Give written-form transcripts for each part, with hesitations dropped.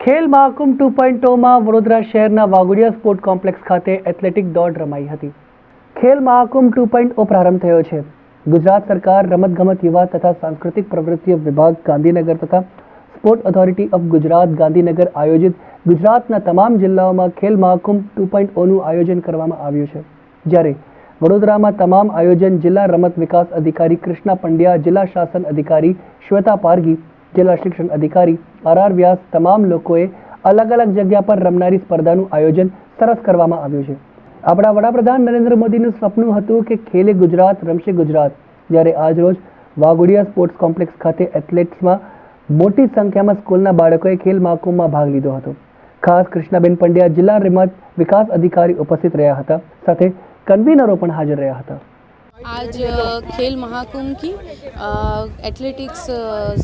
ખેલ મહાકુંભ 2.0માં વડોદરા શહેરના Waghodia sport complex ખાતે athletic દોડ રમાઈ હતી. ખેલ મહાકુંભ 2.0 પ્રારંભ થયો છે. ગુજરાત સરકાર રમતગમત યુવા તથા સાંસ્કૃતિક પ્રવૃત્તિઓ વિભાગ ગાંધીનગર તથા sport authority of Gujarat Gandhinagar આયોજિત ગુજરાતના તમામ જિલ્લાઓમાં ખેલ મહાકુંભ 2.0નું આયોજન કરવામાં આવ્યું છે. જ્યારે વડોદરામાં તમામ આયોજન જિલ્લા રમત વિકાસ અધિકારી કૃષ્ણા પંડ્યા, જિલ્લા શાસન અધિકારી શ્વેતા પારગી, જિલ્લા શિક્ષણ અધિકારી આર વ્યાસ તમામ લોકોએ અલગ અલગ જગ્યા પર રમનારી સ્પર્ધાનું આયોજન સરસ કરવામાં આવ્યું છે. આપણા વડાપ્રધાન નરેન્દ્ર મોદીનું સપનું હતું કે ખેલે ગુજરાત રમશે ગુજરાત. જ્યારે આજરોજ વાઘોડિયા સ્પોર્ટ્સ કોમ્પ્લેક્સ ખાતે એથ્લેટ્સમાં મોટી સંખ્યામાં સ્કૂલના બાળકોએ ખેલ મહાકુંભમાં ભાગ લીધો હતો. ખાસ કૃષ્ણાબેન પંડ્યા જિલ્લા રમત વિકાસ અધિકારી ઉપસ્થિત રહ્યા હતા. સાથે કન્વીનરો પણ હાજર રહ્યા હતા. आज खेल महाकुंभ की एथलेटिक्स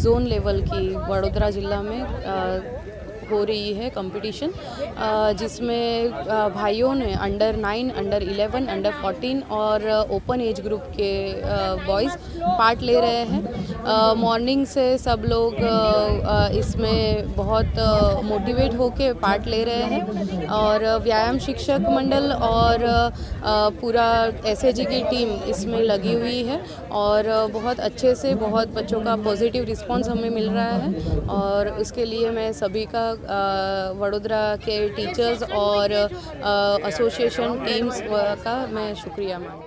जोन लेवल की वडोदरा जिला में हो रही है कंपटीशन, जिसमें भाइयों ने अंडर 9, अंडर 11, अंडर 14 और ओपन एज ग्रुप के बॉयज़ पार्ट ले रहे हैं. मॉर्निंग से सब लोग इसमें बहुत मोटिवेट होके पार्ट ले रहे हैं और व्यायाम शिक्षक मंडल और पूरा एसएजी की टीम इसमें लगी हुई है और बहुत अच्छे से बहुत बच्चों का पॉजिटिव रिस्पांस हमें मिल रहा है. और उसके लिए मैं सभी का वडोदरा के टीचर्स और एसोसिएशन टीम्स का मैं शुक्रिया मानती हूँ.